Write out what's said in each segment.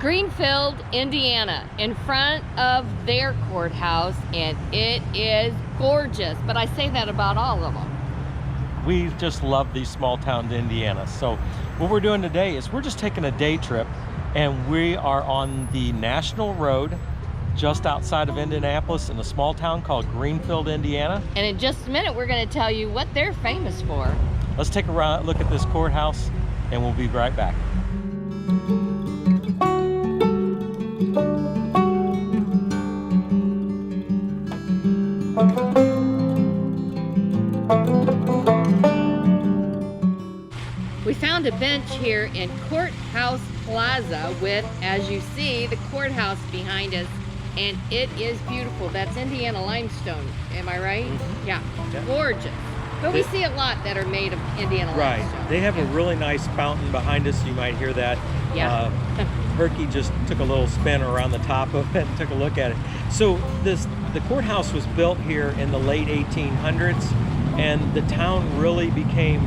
Greenfield, Indiana, in front of their courthouse, and it is gorgeous. But I say that about all of them. We just love these small towns in Indiana. So what we're doing today is we're just taking a day trip, and we are on the National Road just outside of Indianapolis in a small town called Greenfield, Indiana. And in just a minute, we're going to tell you what they're famous for. Let's take a look at this courthouse, and we'll be right back. We found a bench here in Courthouse Plaza with, as you see, the courthouse behind us, and it is beautiful. That's Indiana limestone, am I right? Mm-hmm. Yeah, gorgeous. But we see a lot that are made of Indiana limestone. Right, they have a really nice fountain behind us. You might hear that. Yeah. Herky just took a little spin around the top of it and took a look at it. So the courthouse was built here in the late 1800s, and the town really became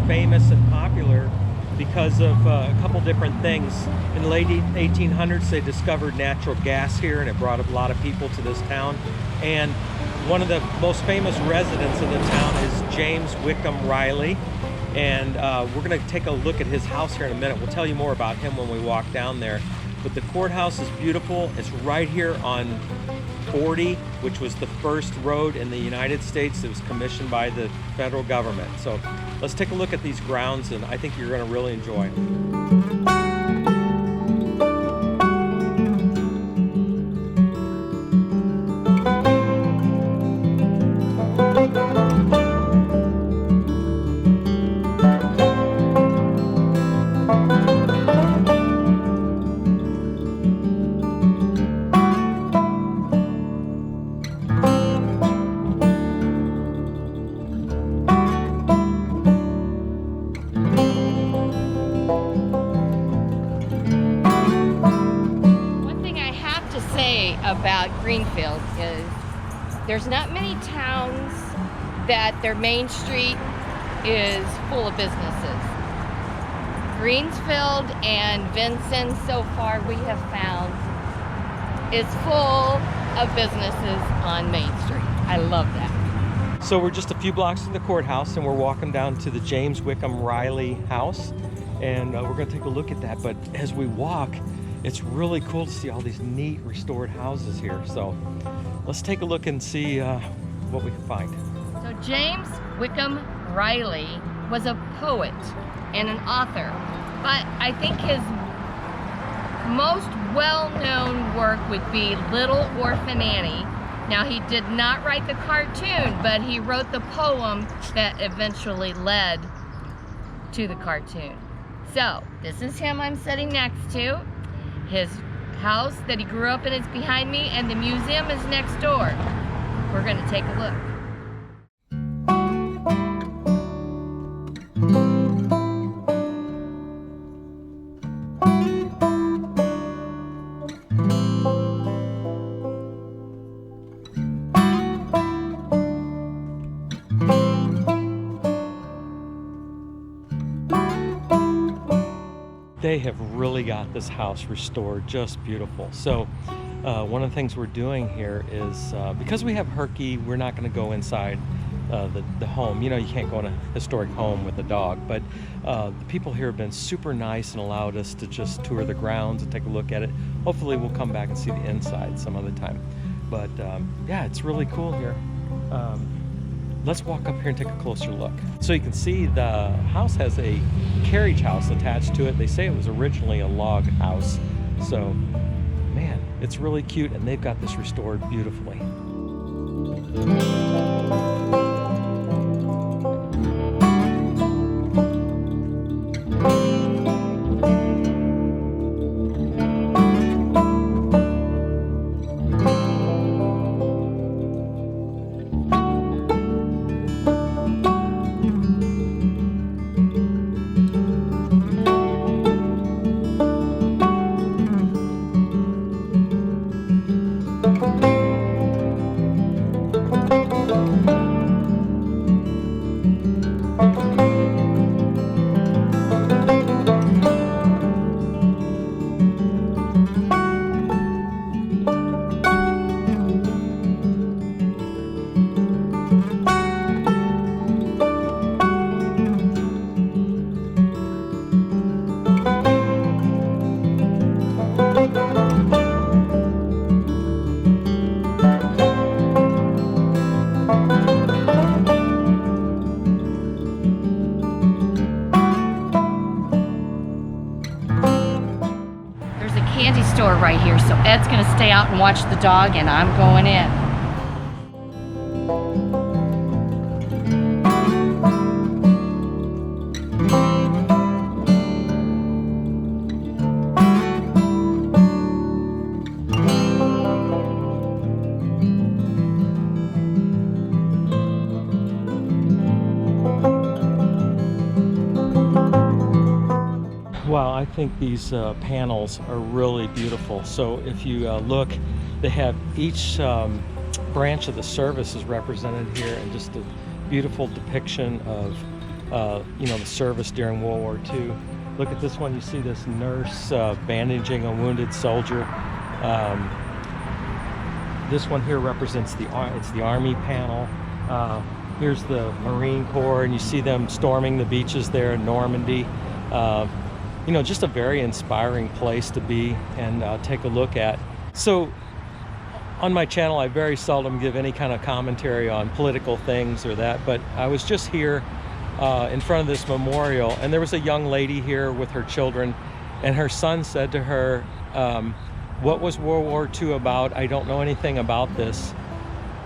famous and popular because of a couple different things. In the late 1800s, they discovered natural gas here, and it brought a lot of people to this town. And one of the most famous residents of the town is James Wickham Reilly. And we're going to take a look at his house here in a minute. We'll tell you more about him when we walk down there. But the courthouse is beautiful. It's right here on 40, which was the first road in the United States that was commissioned by the federal government. So let's take a look at these grounds, and I think you're going to really enjoy them. About Greenfield is there's not many towns that their main street is full of businesses. Greenfield and Vincennes, so far we have found, is full of businesses on Main Street. I love that. So we're just a few blocks from the courthouse, and we're walking down to the James Wickham Reilly house, and we're going to take a look at that. But as we walk, it's really cool to see all these neat restored houses here. So let's take a look and see what we can find. So James Wickham Reilly was a poet and an author, but I think his most well-known work would be Little Orphan Annie. Now, he did not write the cartoon, but he wrote the poem that eventually led to the cartoon. So this is him I'm sitting next to. His house that he grew up in is behind me, and the museum is next door. We're going to take a look. They have really got this house restored, just beautiful. So one of the things we're doing here is, because we have Herky, we're not going to go inside the home. You know, you can't go in a historic home with a dog, but the people here have been super nice and allowed us to just tour the grounds and take a look at it. Hopefully we'll come back and see the inside some other time. But yeah, it's really cool here. Let's walk up here and take a closer look. So you can see the house has a carriage house attached to it. They say it was originally a log house. So, man, it's really cute, and they've got this restored beautifully. There's a candy store right here, so Ed's gonna stay out and watch the dog, and I'm going in. Wow, I think these panels are really beautiful. So if you look, they have each branch of the service is represented here, and just a beautiful depiction of the service during World War II. Look at this one. You see this nurse bandaging a wounded soldier. This one here represents the Army panel. Here's the Marine Corps, and you see them storming the beaches there in Normandy. Just a very inspiring place to be and take a look at. So on my channel, I very seldom give any kind of commentary on political things or that, but I was just here in front of this memorial, and there was a young lady here with her children, and her son said to her, what was World War II about? I don't know anything about this.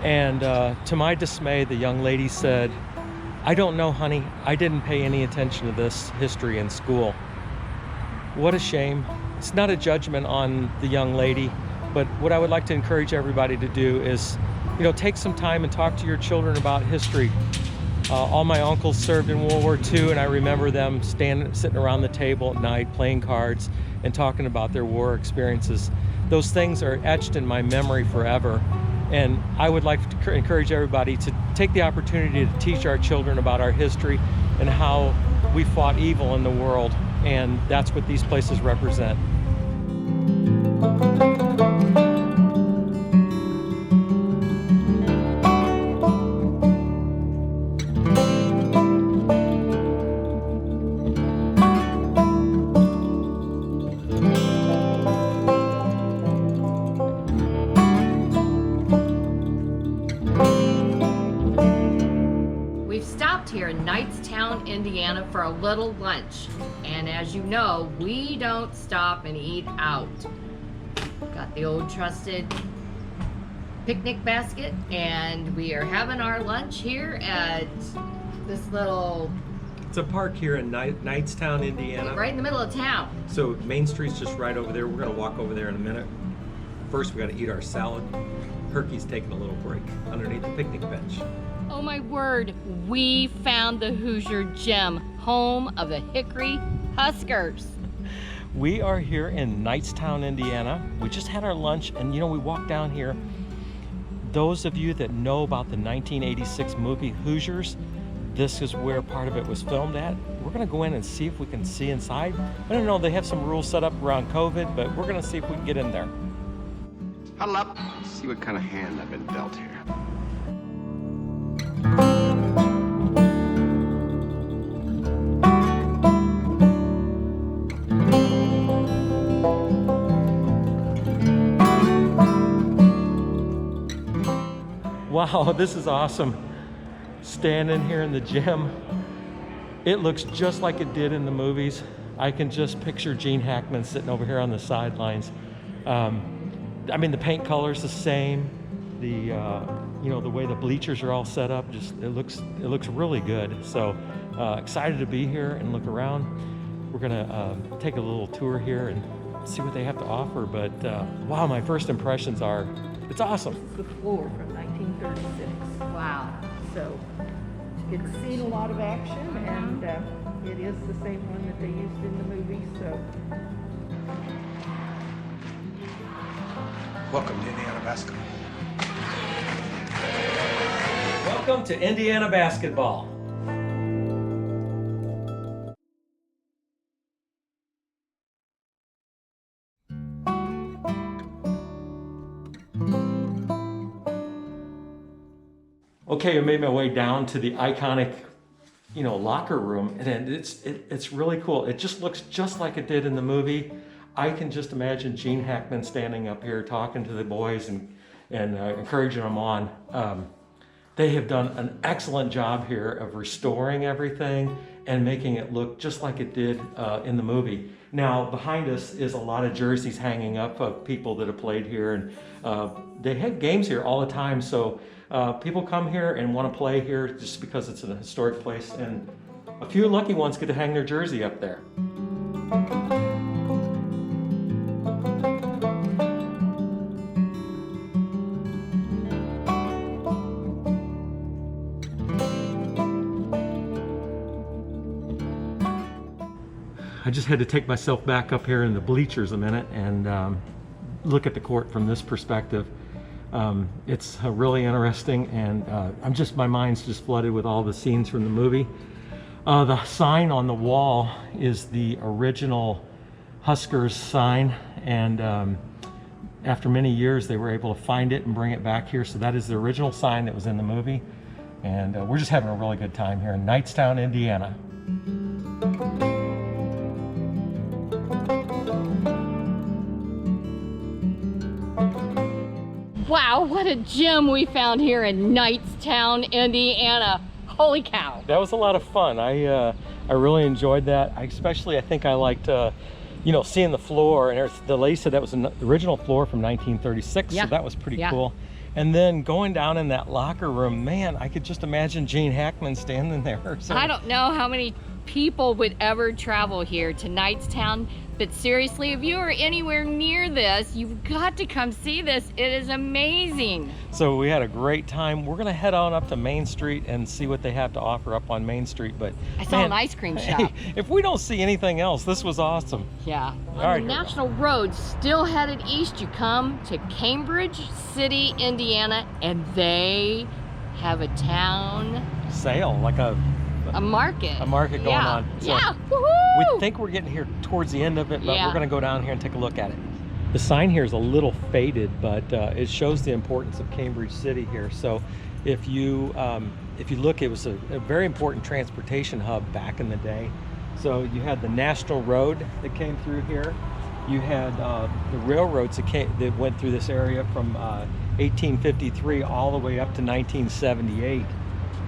And to my dismay, the young lady said, I don't know, honey. I didn't pay any attention to this history in school. What a shame. It's not a judgment on the young lady, but what I would like to encourage everybody to do is, take some time and talk to your children about history. All my uncles served in World War II, and I remember them sitting around the table at night playing cards and talking about their war experiences. Those things are etched in my memory forever, and I would like to encourage everybody to take the opportunity to teach our children about our history and how we fought evil in the world, and that's what these places represent. Here in Knightstown, Indiana for a little lunch, and as you know, we don't stop and eat out. Got the old trusted picnic basket, and we are having our lunch here at this little... It's a park here in Knightstown, Indiana. Right in the middle of town. So Main Street's just right over there. We're gonna walk over there in a minute. First, we gotta eat our salad. Herky's taking a little break underneath the picnic bench. Oh my word, we found the Hoosier Gym, home of the Hickory Huskers. We are here in Knightstown, Indiana. We just had our lunch, and we walked down here. Those of you that know about the 1986 movie Hoosiers, this is where part of it was filmed at. We're gonna go in and see if we can see inside. I don't know, they have some rules set up around COVID, but we're gonna see if we can get in there. Huddle up, see what kind of hand I've been dealt here. Wow, this is awesome. Standing here in the gym. It looks just like it did in the movies. I can just picture Gene Hackman sitting over here on the sidelines. The paint color's the same. The way the bleachers are all set up, it looks really good. So excited to be here and look around. We're gonna take a little tour here and see what they have to offer. But wow, my first impressions are, it's awesome. This is the floor from 1936. Wow. So it's seen a lot of action, and it is the same one that they used in the movie. So Welcome to Indiana basketball. Welcome to Indiana basketball. Okay, I made my way down to the iconic, locker room, and it's really cool. It just looks just like it did in the movie. I can just imagine Gene Hackman standing up here talking to the boys and encouraging them on. They have done an excellent job here of restoring everything and making it look just like it did in the movie. Now, behind us is a lot of jerseys hanging up of people that have played here, and they had games here all the time, so people come here and want to play here just because it's an historic place, and a few lucky ones get to hang their jersey up there. I just had to take myself back up here in the bleachers a minute and look at the court from this perspective. It's really interesting, and my mind's just flooded with all the scenes from the movie. The sign on the wall is the original Huskers sign, and after many years they were able to find it and bring it back here. So that is the original sign that was in the movie, and we're just having a really good time here in Knightstown, Indiana. Wow, what a gem we found here in Knightstown, Indiana. Holy cow. That was a lot of fun. I really enjoyed that. I think I liked seeing the floor, and the lady said that was the original floor from 1936, so that was pretty cool. And then going down in that locker room, man, I could just imagine Gene Hackman standing there. So. I don't know how many people would ever travel here to Knightstown, but seriously, if you are anywhere near this, you've got to come see this. It is amazing. So we had a great time. We're gonna head on up to Main Street and see what they have to offer up on Main Street. But I saw an ice cream shop. If we don't see anything else, this was awesome. Yeah. All right. The National Road, still headed east, you come to Cambridge City, Indiana, and they have a town sale, like a market. A market going on. So Woohoo! we think we're getting here towards the end of it, but we're going to go down here and take a look at it. The sign here is a little faded, but it shows the importance of Cambridge City here. So if you look, it was a very important transportation hub back in the day. So you had the National Road that came through here. You had the railroads that went through this area from 1853 all the way up to 1978.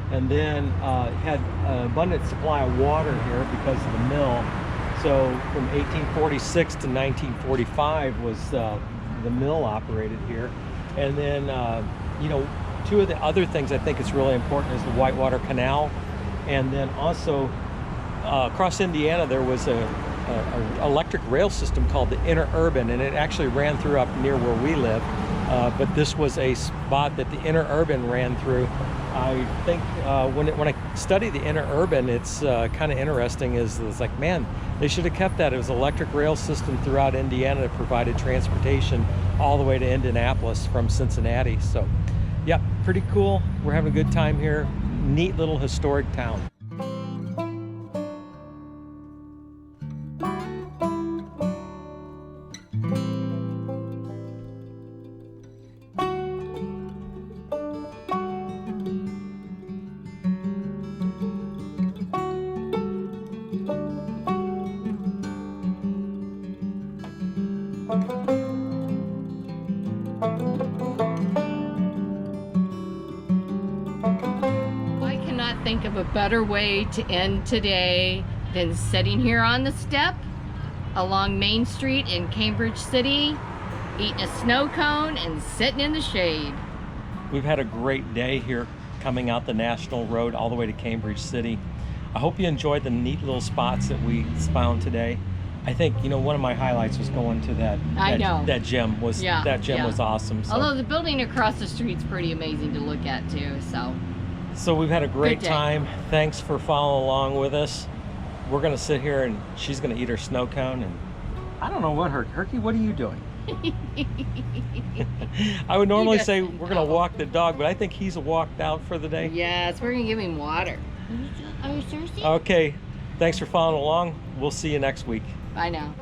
And then had an abundant supply of water here because of the mill. So from 1846 to 1945 was the mill operated here. And then, two of the other things I think is really important is the Whitewater Canal. And then also across Indiana there was a electric rail system called the Interurban, and it actually ran through up near where we live. But this was a spot that the Interurban ran through. I think when I study the Interurban, it's kind of interesting. It's like, man, they should have kept that. It was an electric rail system throughout Indiana that provided transportation all the way to Indianapolis from Cincinnati. So, yeah, pretty cool. We're having a good time here. Neat little historic town. Think of a better way to end today than sitting here on the step along Main Street in Cambridge City, eating a snow cone and sitting in the shade. We've had a great day here coming out the National Road all the way to Cambridge City. I hope you enjoyed the neat little spots that we found today. I think, one of my highlights was going to that gym was was awesome. So. Although the building across the street's pretty amazing to look at too, So we've had a great time. Thanks for following along with us. We're gonna sit here and she's gonna eat her snow cone, and I don't know what Herky, what are you doing? I would normally say we're gonna walk the dog, but I think he's walked out for the day. Yes, we're gonna give him water. Are you thirsty? Okay, thanks for following along. We'll see you next week. Bye now.